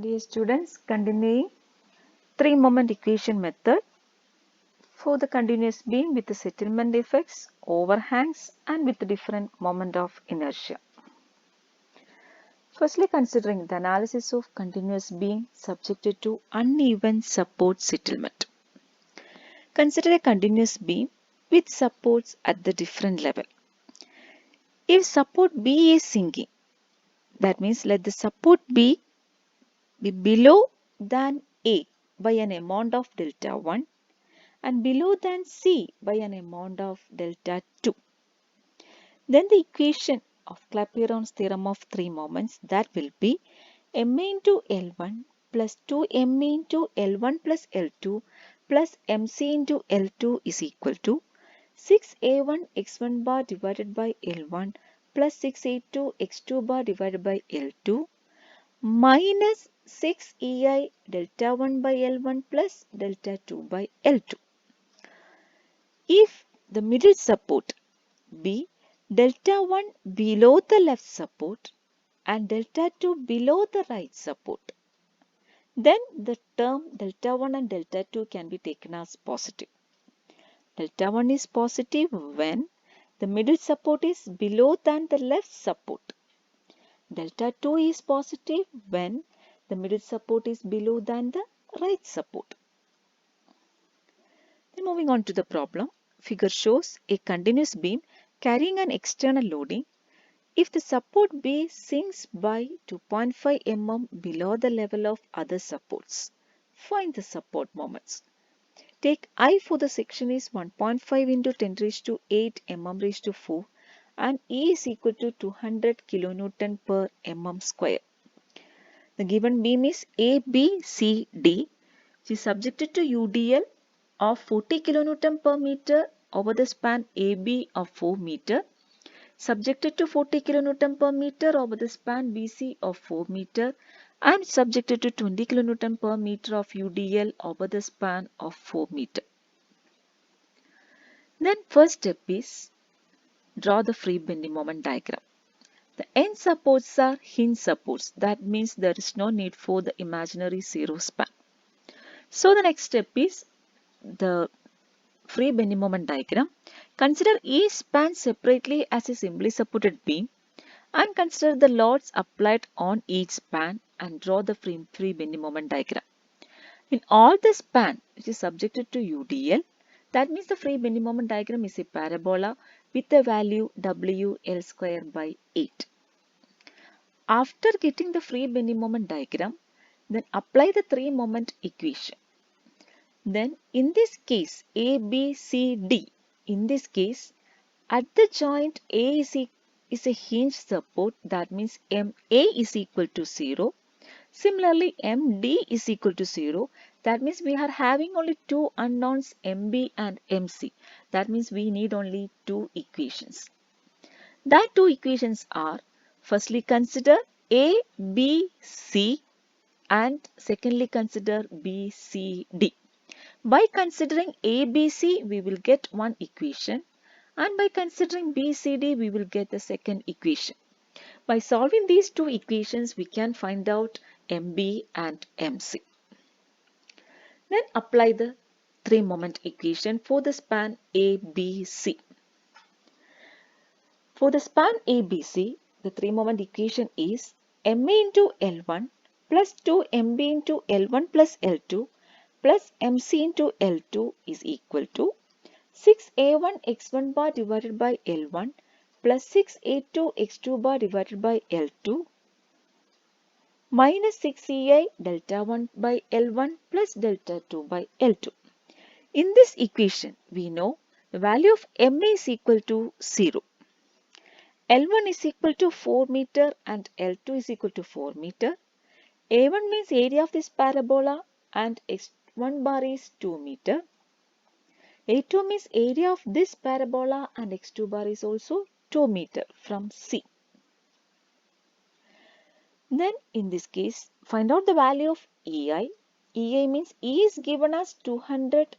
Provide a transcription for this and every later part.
Dear students, continuing three-moment equation method for the continuous beam with the settlement effects, overhangs and with different moment of inertia. Firstly, considering the analysis of continuous beam subjected to uneven support settlement. Consider a continuous beam with supports at the different level. If support B is sinking, that means let the support B be below than A by an amount of delta 1 and below than C by an amount of delta 2. Then the equation of Clapeyron's theorem of three moments, that will be m into L1 plus 2m into L1 plus L2 plus mc into L2 is equal to 6a1 x1 bar divided by L1 plus 6a2 x2 bar divided by L2 minus 6ei delta 1 by L1 plus delta 2 by L2. If the middle support be delta 1 below the left support and delta 2 below the right support, then the term delta 1 and delta 2 can be taken as positive. Delta 1 is positive when the middle support is below than the left support. Delta 2 is positive when the middle support is below than the right support. Then moving on to the problem, figure shows a continuous beam carrying an external loading. If the support B sinks by 2.5 mm below the level of other supports, find the support moments. Take I for the section is 1.5 into 10 raised to 8 mm raised to 4 and E is equal to 200 kilonewton per mm square. The given beam is ABCD, which is subjected to UDL of 40 kilonewton per meter over the span AB of 4 meter, subjected to 40 kilonewton per meter over the span BC of 4 meter and subjected to 20 kilonewton per meter of UDL over the span of 4 meter. Then first step is draw the free bending moment diagram. The end supports are hinge supports. That means there is no need for the imaginary zero span. So the next step is the free bending moment diagram. Consider each span separately as a simply supported beam and consider the loads applied on each span and draw the free bending moment diagram. In all the span which is subjected to UDL, that means the free bending moment diagram is a parabola with the value WL square by 8. After getting the free bending moment diagram, then apply the three moment equation. Then in this case ABCD, in this case at the joint A is a hinge support, that means MA is equal to 0. Similarly MD is equal to 0. That means we are having only two unknowns MB and MC. That means we need only two equations. That two equations are, firstly consider A, B, C and secondly consider B, C, D. By considering A, B, C, we will get one equation and by considering B, C, D, we will get the second equation. By solving these two equations, we can find out MB and MC. Then apply the three moment equation for the span ABC. For the span ABC, the three moment equation is MA into L1 plus 2MB into L1 plus L2 plus MC into L2 is equal to 6A1 x1 bar divided by L1 plus 6A2 x2 bar divided by L2 minus 6EI delta 1 by L1 plus delta 2 by L2. In this equation, we know the value of MA is equal to 0. L1 is equal to 4 meter and L2 is equal to 4 meter. A1 means area of this parabola and x1 bar is 2 meter. A2 means area of this parabola and x2 bar is also 2 meter from C. Then in this case, find out the value of EI. EI means E is given as 200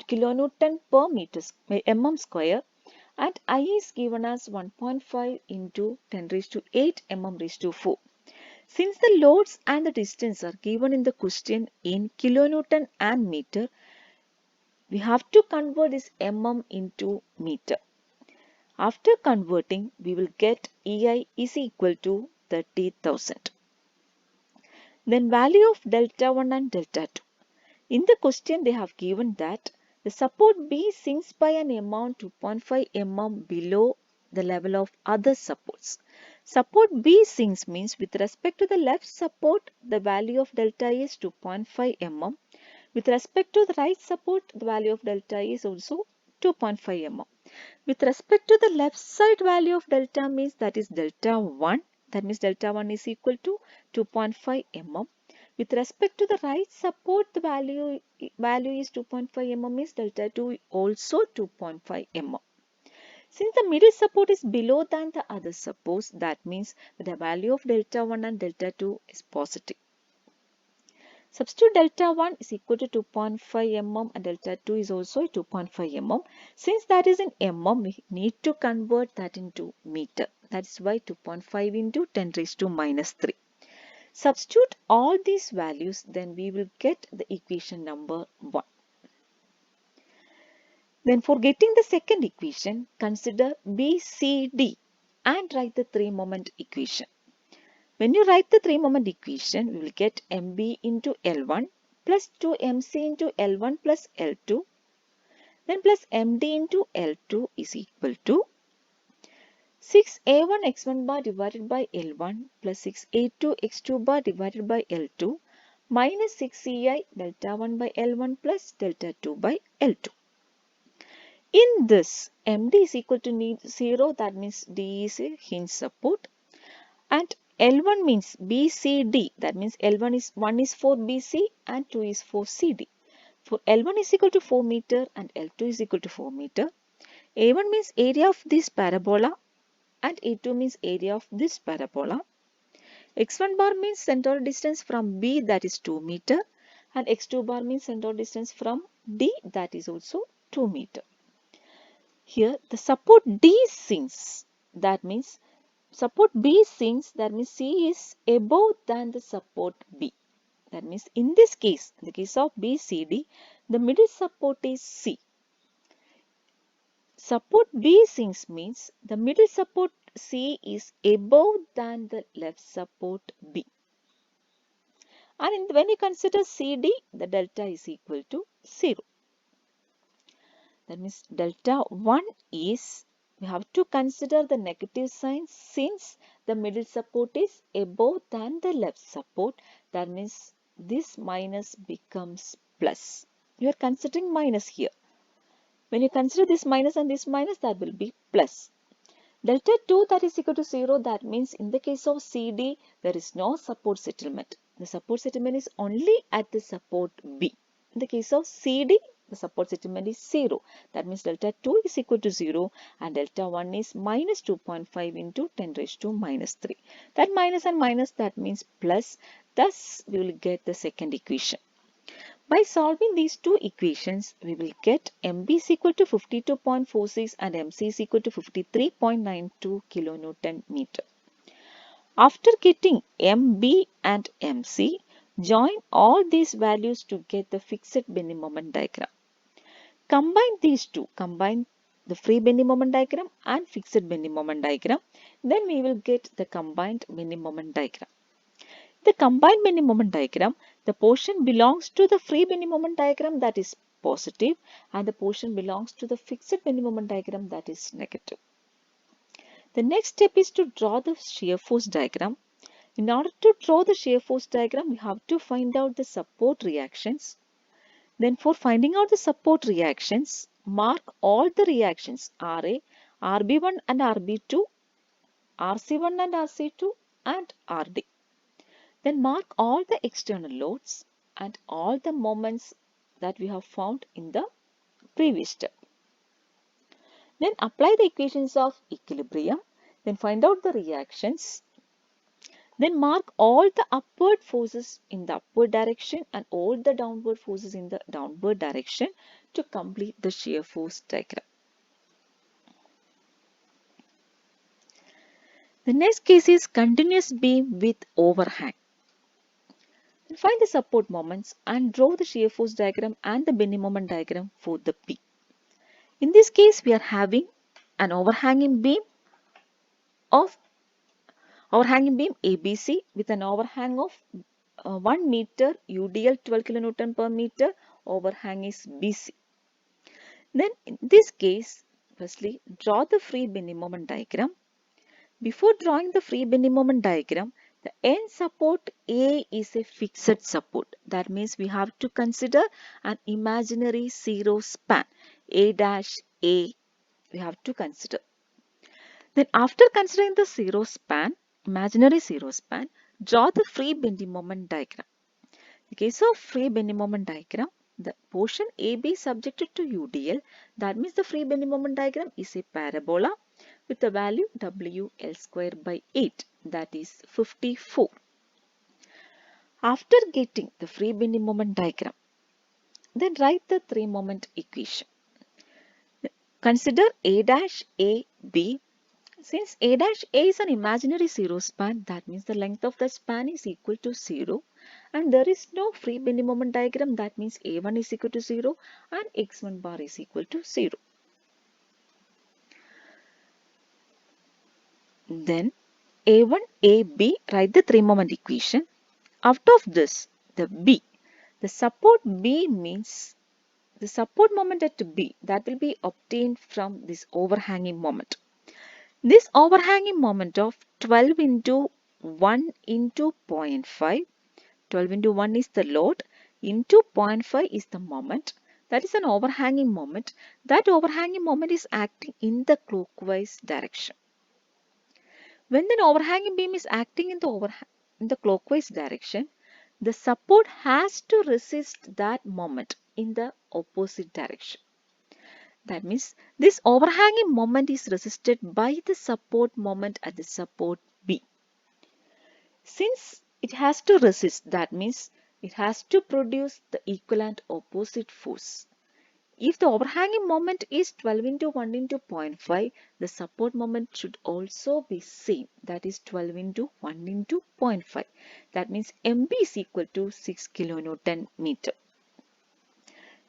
kilonewton per meter mm square and I is given as 1.5 into 10 raised to 8 mm raised to 4. Since the loads and the distance are given in the question in kilonewton and meter, we have to convert this mm into meter. After converting, we will get EI is equal to 30,000. Then value of delta 1 and delta 2. In the question, they have given that the support B sinks by an amount 2.5 mm below the level of other supports. Support B sinks means with respect to the left support, the value of delta is 2.5 mm. With respect to the right support, the value of delta is also 2.5 mm. With respect to the left side value of delta means that is delta 1. That means delta 1 is equal to 2.5 mm. With respect to the right support, the value is 2.5 mm is delta 2 also 2.5 mm. Since the middle support is below than the other supports, that means the value of delta 1 and delta 2 is positive. Substitute delta 1 is equal to 2.5 mm and delta 2 is also 2.5 mm. Since that is in mm, we need to convert that into meter. That is why 2.5 into 10 raised to minus 3. Substitute all these values, then we will get the equation number 1. Then for getting the second equation, consider BCD and write the 3-moment equation. When you write the 3-moment equation, we will get MB into L1 plus 2MC into L1 plus L2, then plus MD into L2 is equal to 6A1 x1 bar divided by L1 plus 6A2 x2 bar divided by L2 minus 6CI delta 1 by L1 plus delta 2 by L2. In this, MD is equal to 0, that means D is a hinge support, and L1 means BCD, that means L1 is 1 is for BC and 2 is for CD. For L1 is equal to 4 meter and L2 is equal to 4 meter. A1 means area of this parabola and A2 means area of this parabola. X1 bar means center distance from B, that is 2 meter, and X2 bar means center distance from D, that is also 2 meter. Here the support D sinks, that means support B sinks, that means C is above than the support B. That means in this case, in the case of BCD, the middle support is C. Support B sinks means the middle support C is above than the left support B. And when you consider CD, the delta is equal to 0. That means delta 1 is, we have to consider the negative sign since the middle support is above than the left support. That means this minus becomes plus. You are considering minus here. When you consider this minus and this minus, that will be plus. Delta 2, that is equal to 0. That means in the case of CD, there is no support settlement. The support settlement is only at the support B. In the case of CD, the support settlement is 0. That means delta 2 is equal to 0 and delta 1 is minus 2.5 into 10 raised to minus 3. That minus and minus, that means plus. Thus, we will get the second equation. By solving these two equations, we will get MB is equal to 52.46 and MC is equal to 53.92 kilonewton meter. After getting MB and MC, join all these values to get the fixed bending moment diagram. Combine these two, combine the free bending moment diagram and fixed bending moment diagram, then we will get the combined bending moment diagram. The combined bending moment diagram, the portion belongs to the free bending moment diagram, that is positive, and the portion belongs to the fixed bending moment diagram, that is negative. The next step is to draw the shear force diagram. In order to draw the shear force diagram, we have to find out the support reactions. Then for finding out the support reactions, mark all the reactions RA, RB1 and RB2, RC1 and RC2 and RD. Then mark all the external loads and all the moments that we have found in the previous step. Then apply the equations of equilibrium. Then find out the reactions. Then mark all the upward forces in the upward direction and all the downward forces in the downward direction to complete the shear force diagram. The next case is continuous beam with overhang. Then find the support moments and draw the shear force diagram and the bending moment diagram for the B. In this case, we are having an of overhanging beam ABC with an overhang of 1 meter UDL 12 kilonewton per meter. Overhang is BC. Then in this case, firstly draw the free bending moment diagram. Before drawing the free bending moment diagram, the end support A is a fixed support. That means we have to consider an imaginary zero span. A dash A we have to consider. Then after considering the zero span, imaginary zero span, draw the free bending moment diagram. In case of free bending moment diagram, the portion AB is subjected to UDL. That means the free bending moment diagram is a parabola with the value WL square by 8, that is 54. After getting the free bending moment diagram, then write the three moment equation. Consider A dash A B. Since A dash A is an imaginary zero span, that means the length of the span is equal to 0, and there is no free bending moment diagram. That means A1 is equal to 0 and x1 bar is equal to 0. Then A1, AB, write the three moment equation. Out of this, the support B means the support moment at B that will be obtained from this overhanging moment. This overhanging moment of 12 into 1 into 0.5, 12 into 1 is the load, into 0.5 is the moment. That is an overhanging moment. That overhanging moment is acting in the clockwise direction. When the overhanging beam is acting in the clockwise direction, the support has to resist that moment in the opposite direction. That means this overhanging moment is resisted by the support moment at the support B. Since it has to resist, that means it has to produce the equivalent opposite force. If the overhanging moment is 12 into 1 into 0.5, the support moment should also be same. That is 12 into 1 into 0.5. That means MB is equal to 6 kilonewton meter.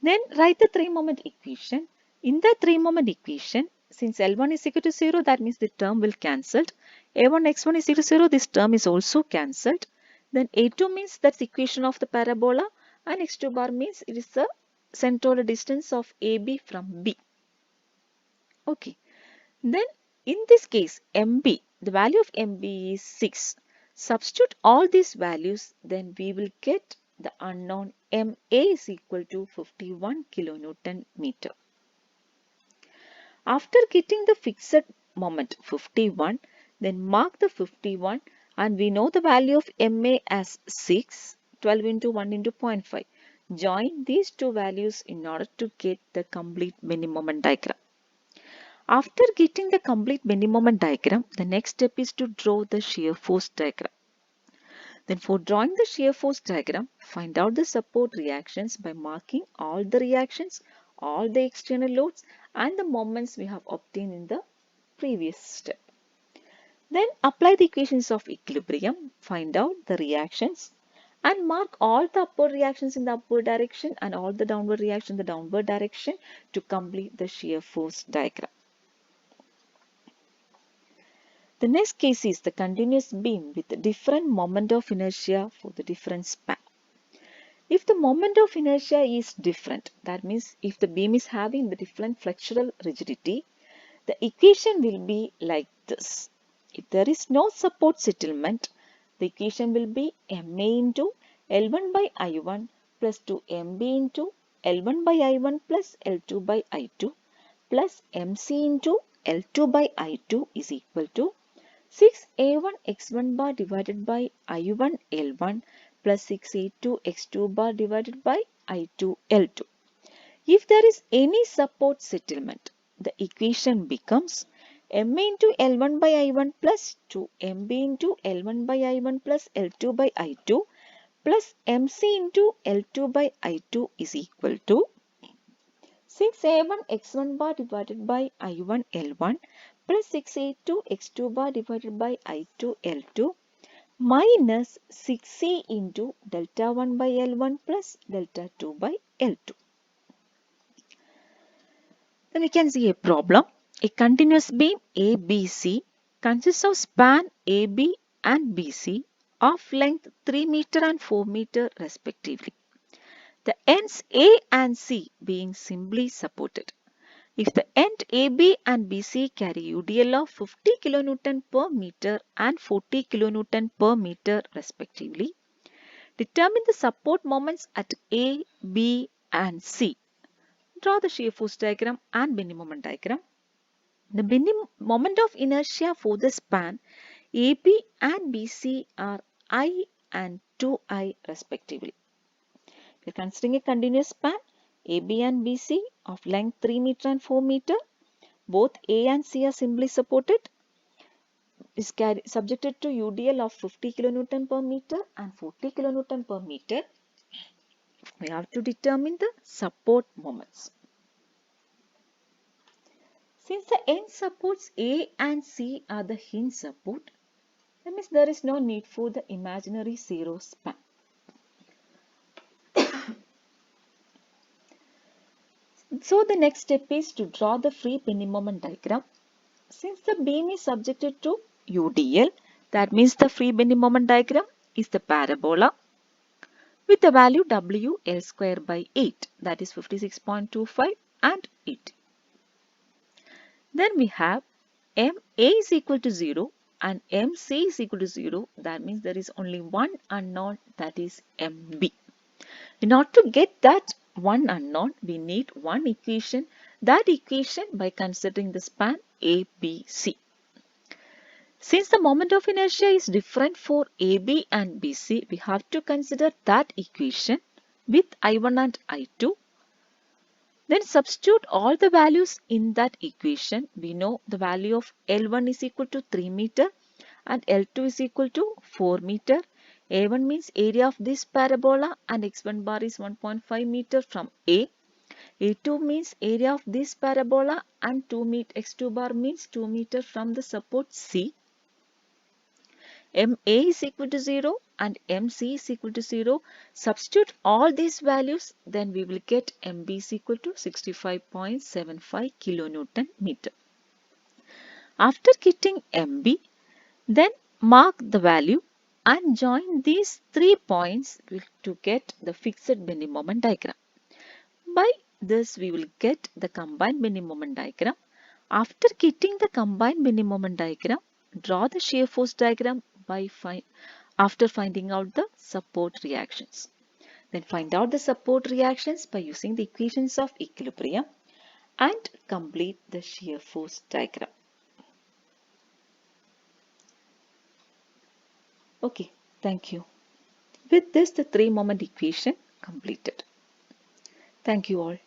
Then write the three moment equation. In the three moment equation, since L1 is equal to 0, that means the term will cancelled. A1 x1 is equal to 0, this term is also cancelled. Then A2 means that's equation of the parabola, and x2 bar means it is the centroidal distance of AB from B. Okay. Then in this case, MB, the value of MB is 6. Substitute all these values, then we will get the unknown MA is equal to 51 kilonewton meter. After getting the fixed moment 51, then mark the 51, and we know the value of MA as 6, 12 into 1 into 0.5. Join these two values in order to get the complete bending moment diagram. After getting the complete bending moment diagram, the next step is to draw the shear force diagram. Then for drawing the shear force diagram, find out the support reactions by marking all the reactions, all the external loads and the moments we have obtained in the previous step. Then apply the equations of equilibrium, find out the reactions and mark all the upward reactions in the upward direction and all the downward reactions in the downward direction to complete the shear force diagram. The next case is the continuous beam with a different moment of inertia for the different span. If the moment of inertia is different, that means if the beam is having the different flexural rigidity, the equation will be like this. If there is no support settlement, the equation will be MA into L1 by I1 plus 2MB into L1 by I1 plus L2 by I2 plus MC into L2 by I2 is equal to 6A1 x1 bar divided by I1 L1 plus 6A2 x2 bar divided by I2 L2. If there is any support settlement, the equation becomes MA into L1 by I1 plus 2MB into L1 by I1 plus L2 by I2 plus MC into L2 by I2 is equal to 6A1 x1 bar divided by I1 L1 plus 6A2 x2 bar divided by I2 L2 minus 6C into delta 1 by L1 plus delta 2 by L2. Then we can see a problem. A continuous beam ABC consists of span AB and BC of length 3 meter and 4 meter respectively. The ends A and C being simply supported. If the end AB and BC carry UDL of 50 kN per meter and 40 kN per meter respectively, determine the support moments at A, B and C. Draw the shear force diagram and bending moment diagram. The bending moment of inertia for the span AB and BC are I and 2I respectively. We are considering a continuous span AB and BC of length 3 meter and 4 meter. Both A and C are simply supported. Is subjected to UDL of 50 kN per meter and 40 kN per meter. We have to determine the support moments. Since the end supports A and C are the hinge support, that means there is no need for the imaginary zero span. So the next step is to draw the free bending moment diagram. Since the beam is subjected to UDL, that means the free bending moment diagram is the parabola with the value W L square by 8, that is 56.25 and 80. Then we have MA is equal to 0 and MC is equal to 0. That means there is only one unknown, that is MB. In order to get that one unknown, we need one equation. That equation by considering the span ABC. Since the moment of inertia is different for AB and BC, we have to consider that equation with I1 and I2. Then substitute all the values in that equation. We know the value of L1 is equal to 3 meter and L2 is equal to 4 meter. A1 means area of this parabola and x1 bar is 1.5 meter from A. A2 means area of this parabola and x2 bar means 2 meter from the support C. MA is equal to 0 and MC is equal to 0. Substitute all these values, then we will get MB is equal to 65.75 kilonewton meter. After getting MB, then mark the value and join these 3 points to get the fixed bending moment diagram. By this we will get the combined bending moment diagram. After getting the combined bending moment diagram, draw the shear force diagram after finding out the support reactions. Then find out the support reactions by using the equations of equilibrium and complete the shear force diagram. Okay, thank you. With this, the 3 moment equation completed. Thank you all.